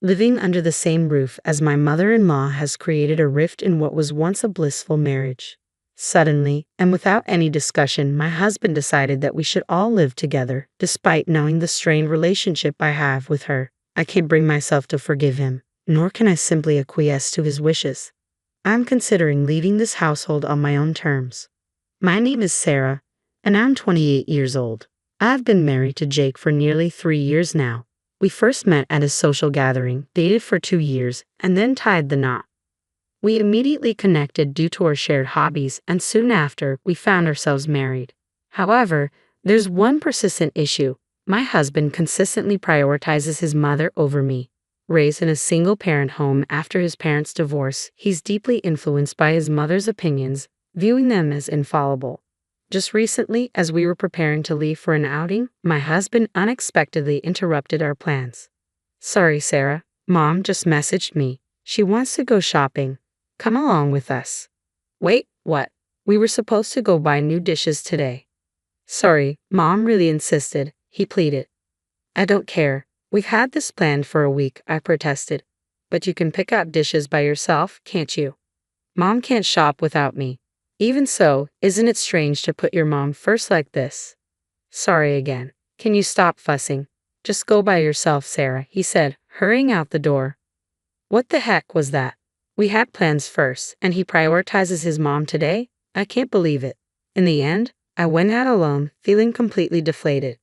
Living under the same roof as my mother-in-law has created a rift in what was once a blissful marriage. Suddenly, and without any discussion, my husband decided that we should all live together, despite knowing the strained relationship I have with her. I can't bring myself to forgive him, nor can I simply acquiesce to his wishes. I'm considering leaving this household on my own terms. My name is Sarah, and I'm 28 years old. I've been married to Jake for nearly 3 years now. We first met at a social gathering, dated for 2 years, and then tied the knot. We immediately connected due to our shared hobbies, and soon after, we found ourselves married. However, there's one persistent issue. My husband consistently prioritizes his mother over me. Raised in a single-parent home after his parents' divorce, he's deeply influenced by his mother's opinions, viewing them as infallible. Just recently, as we were preparing to leave for an outing, my husband unexpectedly interrupted our plans. "Sorry, Sarah. Mom just messaged me. She wants to go shopping. Come along with us." "Wait, what? We were supposed to go buy new dishes today." "Sorry, Mom really insisted," he pleaded. "I don't care. We've had this planned for a week," I protested. "But you can pick out dishes by yourself, can't you?" "Mom can't shop without me." "Even so, isn't it strange to put your mom first like this?" "Sorry again. Can you stop fussing? Just go by yourself, Sarah," he said, hurrying out the door. What the heck was that? We had plans first, and he prioritizes his mom today? I can't believe it. In the end, I went out alone, feeling completely deflated.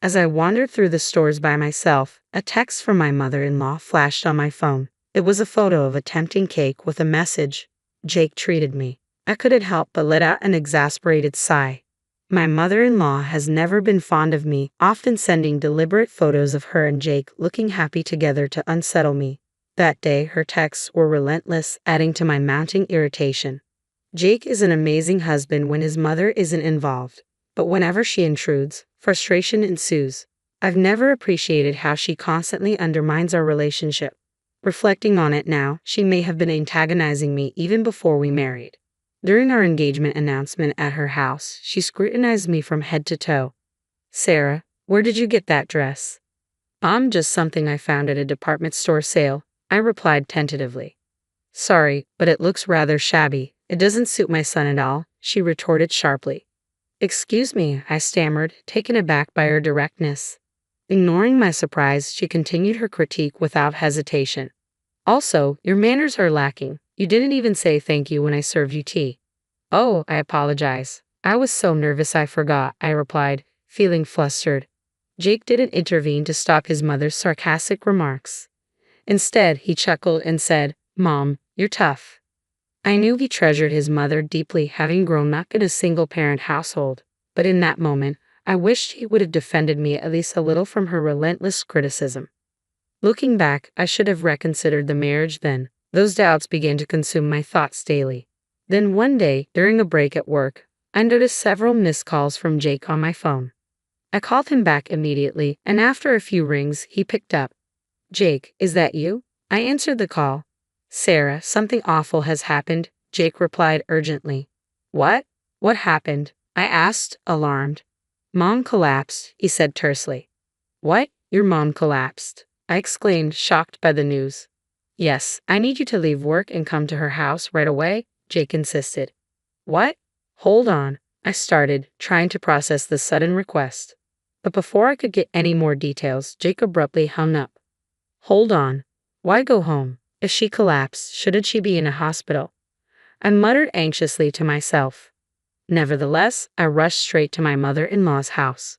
As I wandered through the stores by myself, a text from my mother-in-law flashed on my phone. It was a photo of a tempting cake with a message, "Jake treated me." I couldn't help but let out an exasperated sigh. My mother-in-law has never been fond of me, often sending deliberate photos of her and Jake looking happy together to unsettle me. That day, her texts were relentless, adding to my mounting irritation. Jake is an amazing husband when his mother isn't involved, but whenever she intrudes, frustration ensues. I've never appreciated how she constantly undermines our relationship. Reflecting on it now, she may have been antagonizing me even before we married. During our engagement announcement at her house, she scrutinized me from head to toe. "Sarah, where did you get that dress?" Just something I found at a department store sale," I replied tentatively. "Sorry, but it looks rather shabby. It doesn't suit my son at all," she retorted sharply. "Excuse me," I stammered, taken aback by her directness. Ignoring my surprise, she continued her critique without hesitation. "Also, your manners are lacking. You didn't even say thank you when I served you tea." "Oh, I apologize. I was so nervous I forgot," I replied, feeling flustered. Jake didn't intervene to stop his mother's sarcastic remarks. Instead, he chuckled and said, "Mom, you're tough." I knew he treasured his mother deeply, having grown up in a single-parent household, but in that moment, I wished he would have defended me at least a little from her relentless criticism. Looking back, I should have reconsidered the marriage then. Those doubts began to consume my thoughts daily. Then one day, during a break at work, I noticed several missed calls from Jake on my phone. I called him back immediately, and after a few rings, he picked up. "Jake, is that you?" I answered the call. "Sarah, something awful has happened," Jake replied urgently. "What? What happened?" I asked, alarmed. "Mom collapsed," he said tersely. "What? Your mom collapsed?" I exclaimed, shocked by the news. "Yes, I need you to leave work and come to her house right away," Jake insisted. "What? Hold on," I started, trying to process the sudden request. But before I could get any more details, Jake abruptly hung up. "Hold on. Why go home? If she collapsed, shouldn't she be in a hospital?" I muttered anxiously to myself. Nevertheless, I rushed straight to my mother-in-law's house.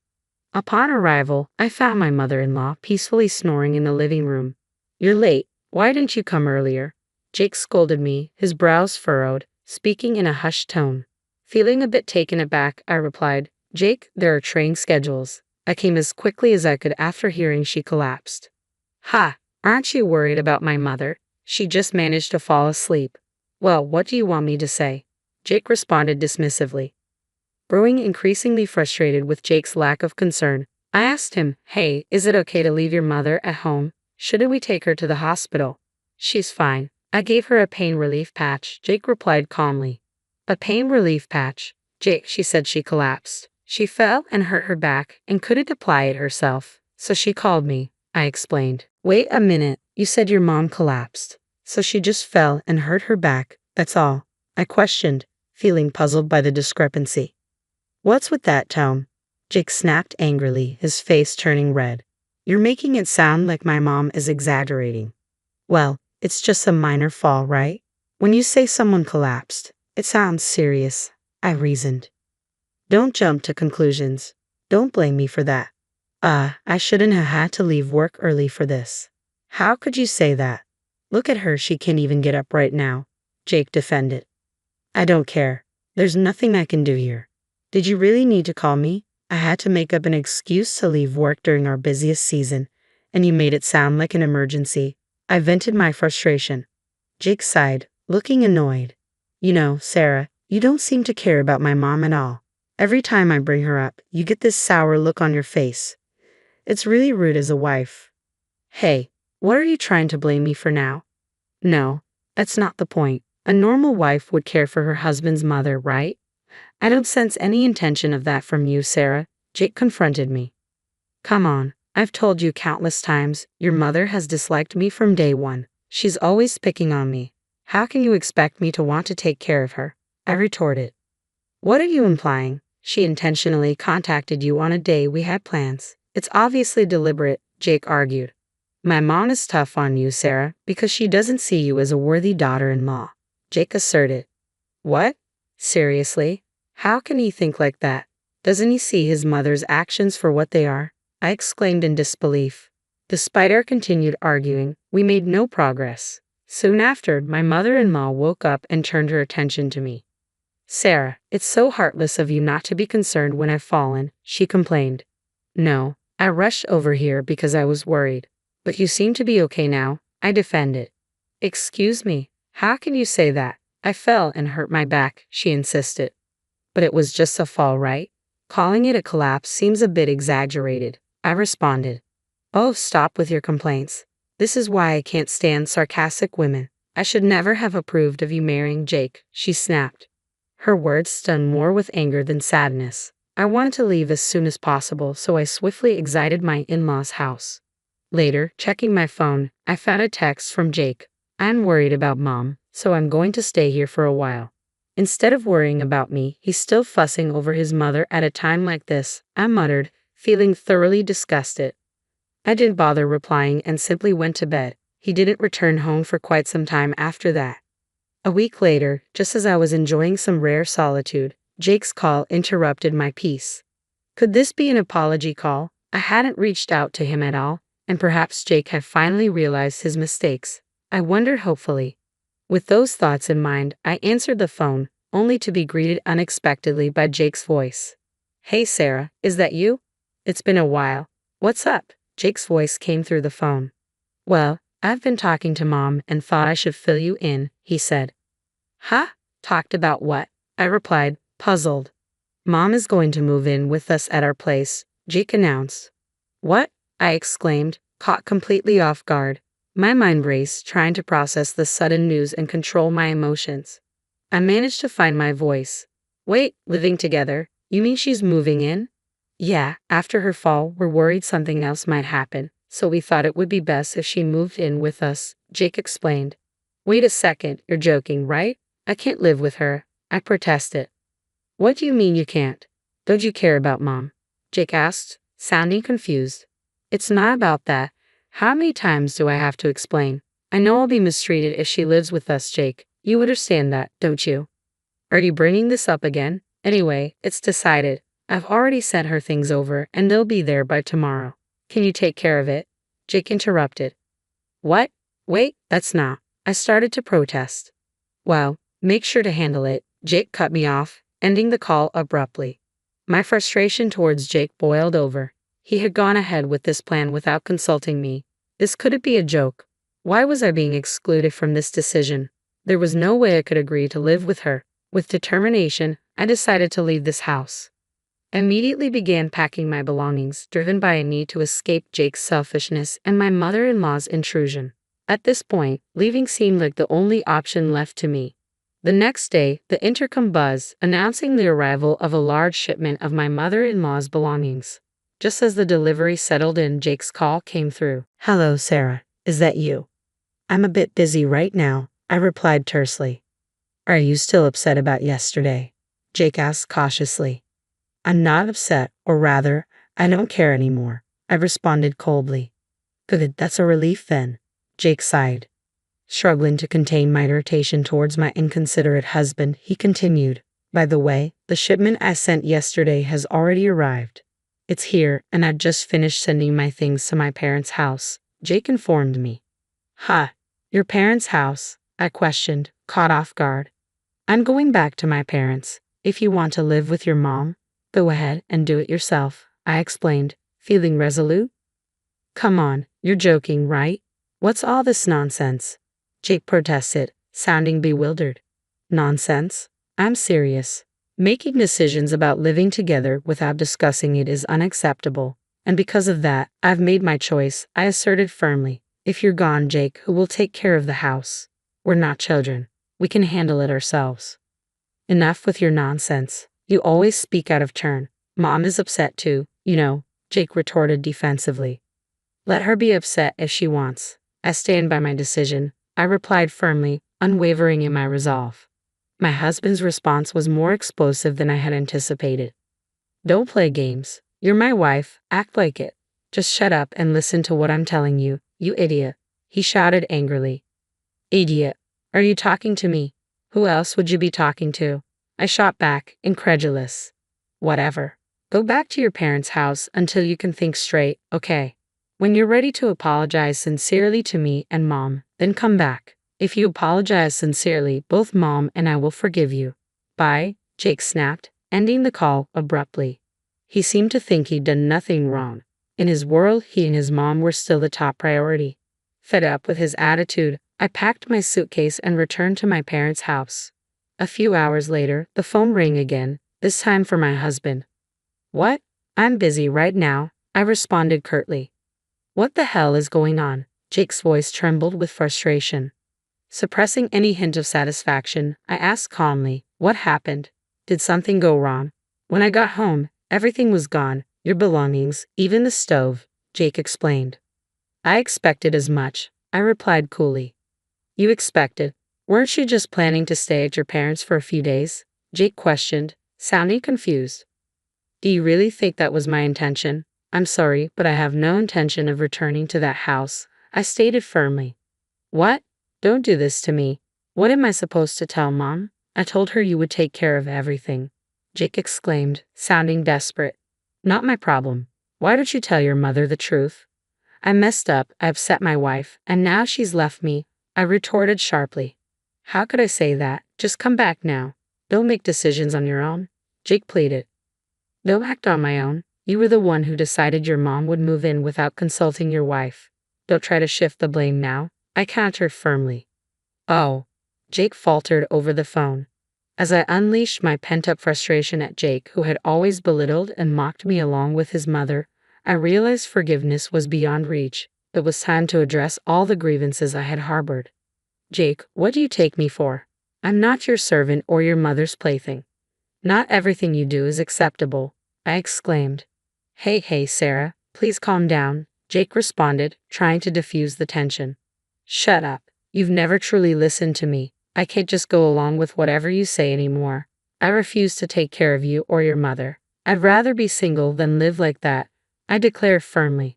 Upon arrival, I found my mother-in-law peacefully snoring in the living room. "You're late. Why didn't you come earlier?" Jake scolded me, his brows furrowed, speaking in a hushed tone. Feeling a bit taken aback, I replied, "Jake, there are train schedules. I came as quickly as I could after hearing she collapsed." "Ha! Aren't you worried about my mother? She just managed to fall asleep." "Well, what do you want me to say?" Jake responded dismissively. Growing increasingly frustrated with Jake's lack of concern, I asked him, "Hey, is it okay to leave your mother at home? Shouldn't we take her to the hospital?" "She's fine. I gave her a pain relief patch," Jake replied calmly. "A pain relief patch?" "Jake, she said she collapsed. She fell and hurt her back and couldn't apply it herself, so she called me. I explained. Wait a minute, you said your mom collapsed. So she just fell and hurt her back, that's all. I questioned, feeling puzzled by the discrepancy. What's with that tone? Jake snapped angrily, his face turning red. You're making it sound like my mom is exaggerating. Well, it's just a minor fall, right? When you say someone collapsed, it sounds serious, I reasoned. Don't jump to conclusions. Don't blame me for that. I shouldn't have had to leave work early for this. How could you say that? Look at her, she can't even get up right now, Jake defended. I don't care. There's nothing I can do here. Did you really need to call me? I had to make up an excuse to leave work during our busiest season, and you made it sound like an emergency. I vented my frustration. Jake sighed, looking annoyed. You know, Sarah, you don't seem to care about my mom at all. Every time I bring her up, you get this sour look on your face. It's really rude as a wife. Hey, what are you trying to blame me for now? No, that's not the point. A normal wife would care for her husband's mother, right? I don't sense any intention of that from you, Sarah, Jake confronted me. Come on, I've told you countless times, your mother has disliked me from day one. She's always picking on me. How can you expect me to want to take care of her? I retorted. What are you implying? She intentionally contacted you on a day we had plans. It's obviously deliberate, Jake argued. My mom is tough on you, Sarah, because she doesn't see you as a worthy daughter-in-law, Jake asserted. What? Seriously? How can he think like that? Doesn't he see his mother's actions for what they are? I exclaimed in disbelief. Despite our continued arguing, we made no progress. Soon after, my mother-in-law woke up and turned her attention to me. Sarah, it's so heartless of you not to be concerned when I've fallen, she complained. No, I rushed over here because I was worried. But you seem to be okay now, I defended. Excuse me, how can you say that? I fell and hurt my back, she insisted. But it was just a fall, right? Calling it a collapse seems a bit exaggerated, I responded. Oh, stop with your complaints. This is why I can't stand sarcastic women. I should never have approved of you marrying Jake, she snapped. Her words stung more with anger than sadness. I wanted to leave as soon as possible, so I swiftly exited my in-laws' house. Later, checking my phone, I found a text from Jake. I'm worried about Mom, so I'm going to stay here for a while. Instead of worrying about me, he's still fussing over his mother at a time like this, I muttered, feeling thoroughly disgusted. I didn't bother replying and simply went to bed. He didn't return home for quite some time after that. A week later, just as I was enjoying some rare solitude, Jake's call interrupted my peace. Could this be an apology call? I hadn't reached out to him at all, and perhaps Jake had finally realized his mistakes. I wondered hopefully. With those thoughts in mind, I answered the phone, only to be greeted unexpectedly by Jake's voice. Hey Sarah, is that you? It's been a while. What's up? Jake's voice came through the phone. Well, I've been talking to Mom and thought I should fill you in, he said. Huh? Talked about what? I replied, puzzled. Mom is going to move in with us at our place, Jake announced. What? I exclaimed, caught completely off guard. My mind raced, trying to process the sudden news and control my emotions. I managed to find my voice. Wait, living together? You mean she's moving in? Yeah, after her fall, we're worried something else might happen, so we thought it would be best if she moved in with us, Jake explained. Wait a second, you're joking, right? I can't live with her, I protested. What do you mean you can't? Don't you care about Mom? Jake asked, sounding confused. It's not about that. How many times do I have to explain? I know I'll be mistreated if she lives with us, Jake. You understand that, don't you? Are you bringing this up again? Anyway, it's decided. I've already sent her things over and they'll be there by tomorrow. Can you take care of it? Jake interrupted. What? Wait, that's not. I started to protest. Well, make sure to handle it. Jake cut me off, ending the call abruptly. My frustration towards Jake boiled over. He had gone ahead with this plan without consulting me. This couldn't be a joke. Why was I being excluded from this decision? There was no way I could agree to live with her. With determination, I decided to leave this house. I immediately began packing my belongings, driven by a need to escape Jake's selfishness and my mother-in-law's intrusion. At this point, leaving seemed like the only option left to me. The next day, the intercom buzzed, announcing the arrival of a large shipment of my mother-in-law's belongings. Just as the delivery settled in, Jake's call came through. "Hello, Sarah. Is that you?" "I'm a bit busy right now," I replied tersely. "Are you still upset about yesterday?" Jake asked cautiously. "I'm not upset, or rather, I don't care anymore," I responded coldly. "Good, that's a relief then," Jake sighed. Struggling to contain my irritation towards my inconsiderate husband, he continued, "By the way, the shipment I sent yesterday has already arrived. It's here, and I'd just finished sending my things to my parents' house," Jake informed me. "Huh, your parents' house?" I questioned, caught off guard. "I'm going back to my parents. If you want to live with your mom, go ahead and do it yourself," I explained, feeling resolute. "Come on, you're joking, right? What's all this nonsense?" Jake protested, sounding bewildered. "Nonsense? I'm serious. Making decisions about living together without discussing it is unacceptable, and because of that, I've made my choice," I asserted firmly. "If you're gone, Jake, who will take care of the house? We're not children. We can handle it ourselves." "Enough with your nonsense. You always speak out of turn. Mom is upset too, you know," Jake retorted defensively. "Let her be upset if she wants. I stand by my decision," I replied firmly, unwavering in my resolve. My husband's response was more explosive than I had anticipated. "Don't play games. You're my wife. Act like it. Just shut up and listen to what I'm telling you, you idiot," he shouted angrily. "Idiot? Are you talking to me? Who else would you be talking to?" I shot back, incredulous. "Whatever. Go back to your parents' house until you can think straight, okay? When you're ready to apologize sincerely to me and Mom, then come back. If you apologize sincerely, both Mom and I will forgive you." "Bye," Jake snapped, ending the call abruptly. He seemed to think he'd done nothing wrong. In his world, he and his mom were still the top priority. Fed up with his attitude, I packed my suitcase and returned to my parents' house. A few hours later, the phone rang again, this time for my husband. "What? I'm busy right now," I responded curtly. "What the hell is going on?" Jake's voice trembled with frustration. Suppressing any hint of satisfaction, I asked calmly, "What happened? Did something go wrong?" "When I got home, everything was gone, your belongings, even the stove," Jake explained. "I expected as much," I replied coolly. "You expected? Weren't you just planning to stay at your parents' for a few days?" Jake questioned, sounding confused. "Do you really think that was my intention?" "I'm sorry, but I have no intention of returning to that house," I stated firmly. "What? Don't do this to me. What am I supposed to tell Mom? I told her you would take care of everything," Jake exclaimed, sounding desperate. "Not my problem. Why don't you tell your mother the truth?" "I messed up, I upset my wife, and now she's left me," I retorted sharply. "How could I say that? Just come back now. Don't make decisions on your own," Jake pleaded. "Don't act on my own. You were the one who decided your mom would move in without consulting your wife. Don't try to shift the blame now," I countered firmly. "Oh," Jake faltered over the phone. As I unleashed my pent-up frustration at Jake, who had always belittled and mocked me along with his mother, I realized forgiveness was beyond reach. It was time to address all the grievances I had harbored. "Jake, what do you take me for? I'm not your servant or your mother's plaything. Not everything you do is acceptable," I exclaimed. Hey, Sarah, please calm down," Jake responded, trying to diffuse the tension. "Shut up. You've never truly listened to me. I can't just go along with whatever you say anymore. I refuse to take care of you or your mother. I'd rather be single than live like that," I declared firmly.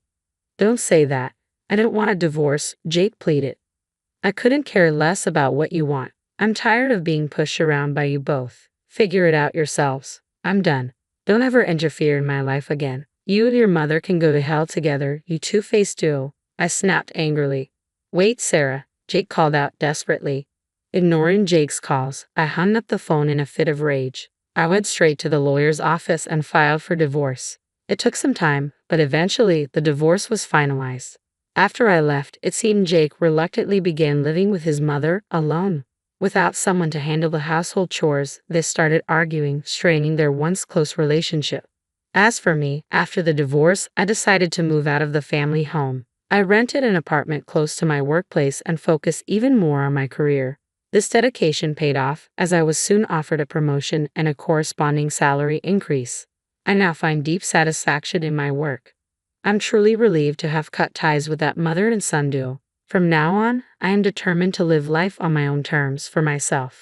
"Don't say that. I don't want a divorce," Jake pleaded. "I couldn't care less about what you want. I'm tired of being pushed around by you both. Figure it out yourselves. I'm done. Don't ever interfere in my life again. You and your mother can go to hell together, you two-faced duo," I snapped angrily. "Wait, Sarah," Jake called out desperately. Ignoring Jake's calls, I hung up the phone in a fit of rage. I went straight to the lawyer's office and filed for divorce. It took some time, but eventually the divorce was finalized. After I left, it seemed Jake reluctantly began living with his mother alone. Without someone to handle the household chores, they started arguing, straining their once close relationship. As for me, after the divorce, I decided to move out of the family home. I rented an apartment close to my workplace and focused even more on my career. This dedication paid off, as I was soon offered a promotion and a corresponding salary increase. I now find deep satisfaction in my work. I'm truly relieved to have cut ties with that mother and son duo. From now on, I am determined to live life on my own terms for myself.